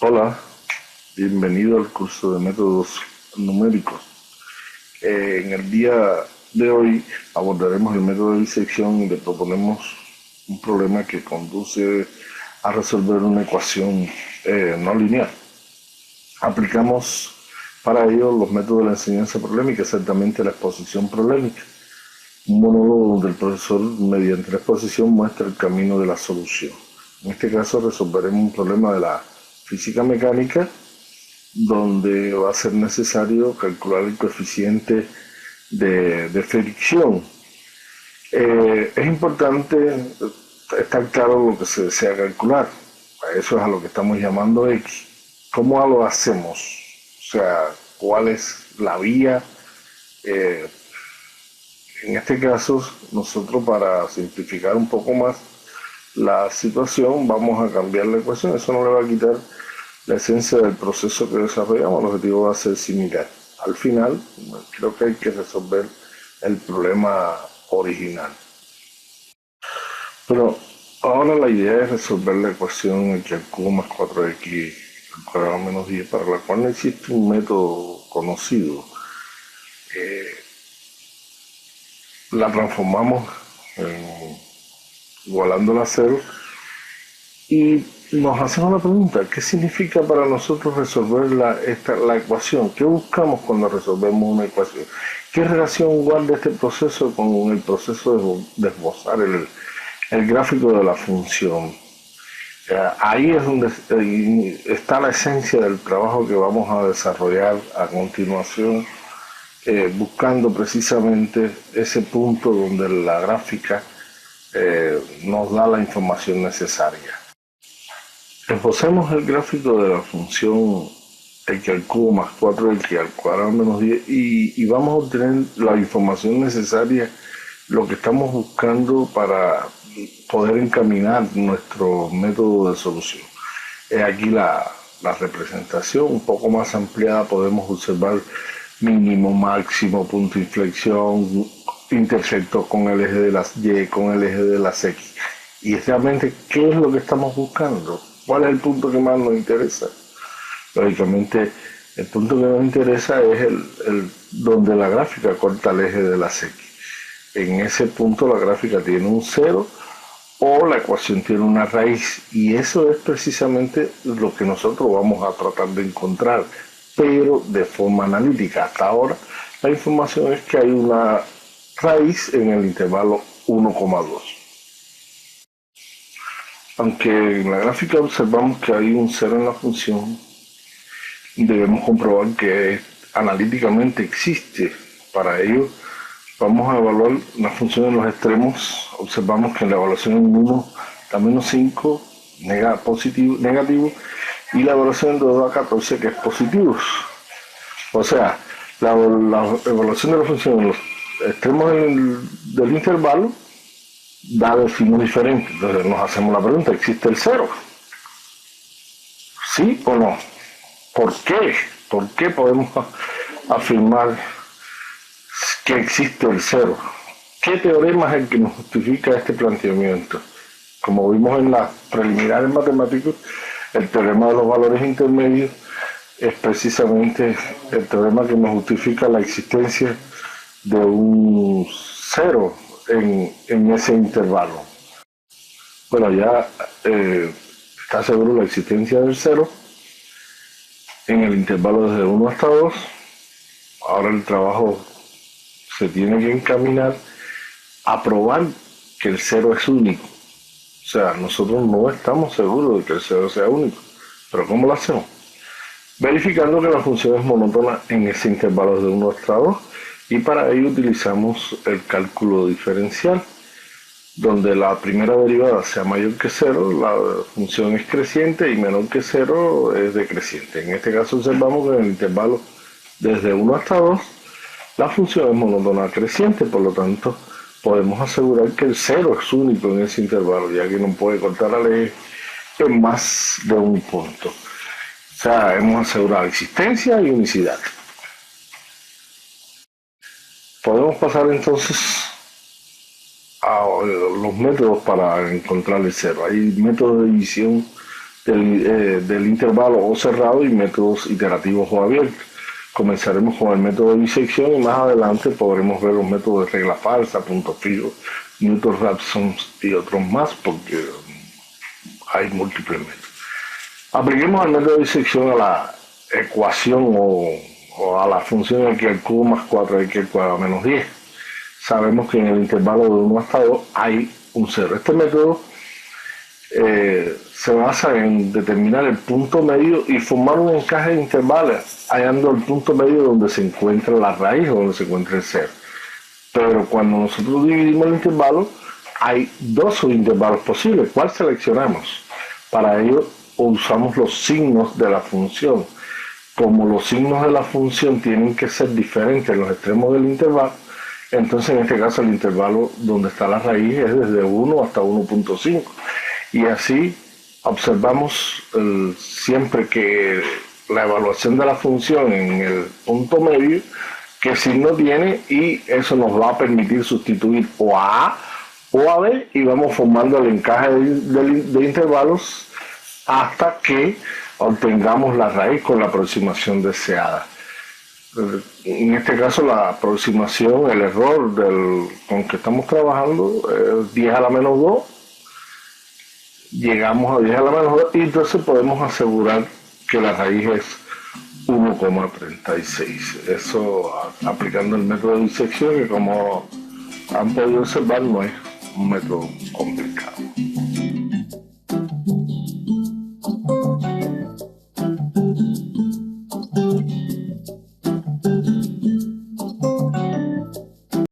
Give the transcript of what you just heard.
Hola, bienvenido al curso de métodos numéricos. En el día de hoy abordaremos el método de disección y le proponemos un problema que conduce a resolver una ecuación no lineal. Aplicamos para ello los métodos de la enseñanza problemática, exactamente la exposición problemática. Un monólogo donde el profesor, mediante la exposición, muestra el camino de la solución. En este caso resolveremos un problema de la física mecánica, donde va a ser necesario calcular el coeficiente de fricción. Es importante estar claro lo que se desea calcular. Eso es a lo que estamos llamando X. ¿Cómo lo hacemos? O sea, ¿cuál es la vía? En este caso, nosotros, para simplificar un poco más la situación, vamos a cambiar la ecuación. Eso no le va a quitar la esencia del proceso que desarrollamos. El objetivo va a ser similar. Al final, creo que hay que resolver el problema original. Pero ahora la idea es resolver la ecuación x al cubo más 4x al cuadrado menos 10, para la cual no existe un método conocido. La transformamos igualándola a cero y nos hacemos la pregunta: ¿qué significa para nosotros resolver la ecuación? ¿Qué buscamos cuando resolvemos una ecuación? ¿Qué relación guarda este proceso con el proceso de esbozar el gráfico de la función? Ahí es donde está la esencia del trabajo que vamos a desarrollar a continuación, buscando precisamente ese punto donde la gráfica nos da la información necesaria. Esbocemos el gráfico de la función x al cubo más 4x al cuadrado menos 10 y vamos a obtener la información necesaria, lo que estamos buscando para poder encaminar nuestro método de solución. Aquí la representación un poco más ampliada. Podemos observar mínimo, máximo, punto de inflexión, intersecto con el eje de las Y, con el eje de las X. Y realmente, ¿qué es lo que estamos buscando? ¿Cuál es el punto que más nos interesa? Lógicamente, el punto que nos interesa es el donde la gráfica corta el eje de las X. En ese punto la gráfica tiene un cero o la ecuación tiene una raíz, y eso es precisamente lo que nosotros vamos a tratar de encontrar, pero de forma analítica. Hasta ahora la información es que hay una raíz en el intervalo 1,2. Aunque en la gráfica observamos que hay un cero en la función, debemos comprobar que analíticamente existe. Para ello vamos a evaluar la función en los extremos. Observamos que en la evaluación en 1 da menos 5, negativo, y la evaluación en 2 da 14, que es positivo. O sea, la evaluación de la función en los extremos del intervalo da el signo diferente. Entonces nos hacemos la pregunta: ¿existe el cero? ¿Sí o no? ¿Por qué? ¿Por qué podemos afirmar que existe el cero? ¿Qué teorema es el que nos justifica este planteamiento? Como vimos en las preliminares matemáticas, el teorema de los valores intermedios es precisamente el teorema que nos justifica la existencia de un cero en ese intervalo. Bueno, ya está seguro la existencia del cero en el intervalo desde 1 hasta 2. Ahora el trabajo se tiene que encaminar a probar que el cero es único. O sea, nosotros no estamos seguros de que el cero sea único. ¿Pero cómo lo hacemos? Verificando que la función es monótona en ese intervalo de 1 hasta 2, y para ello utilizamos el cálculo diferencial, donde la primera derivada sea mayor que 0, la función es creciente, y menor que 0 es decreciente. En este caso observamos que en el intervalo desde 1 hasta 2, la función es monótona creciente, por lo tanto podemos asegurar que el cero es único en ese intervalo, ya que no puede cortar al eje en más de un punto. O sea, hemos asegurado existencia y unicidad. Podemos pasar entonces a los métodos para encontrar el cero. Hay métodos de división del intervalo o cerrado y métodos iterativos o abiertos. Comenzaremos con el método de bisección y más adelante podremos ver los métodos de regla falsa, punto fijo, Newton-Raphson y otros más, porque hay múltiples métodos. Apliquemos el método de disección a la ecuación o a la función x al cubo más 4x al cuadrado menos 10. Sabemos que en el intervalo de 1 hasta 2 hay un 0. Este método se basa en determinar el punto medio y formar un encaje de intervalos, hallando el punto medio donde se encuentra la raíz o donde se encuentra el 0. Pero cuando nosotros dividimos el intervalo, hay dos subintervalos posibles. ¿Cuál seleccionamos? Para ello usamos los signos de la función. Como los signos de la función tienen que ser diferentes en los extremos del intervalo, entonces en este caso el intervalo donde está la raíz es desde 1 hasta 1.5. Y así observamos siempre que la evaluación de la función en el punto medio, qué signo tiene, y eso nos va a permitir sustituir o a A o a B y vamos formando el encaje de intervalos hasta que obtengamos la raíz con la aproximación deseada. En este caso la aproximación, el error con que estamos trabajando es 10 a la menos 2. Llegamos a 10 a la menos 2 y entonces podemos asegurar que la raíz es 1,36. Eso aplicando el método de disección, que como han podido observar no es un método complicado.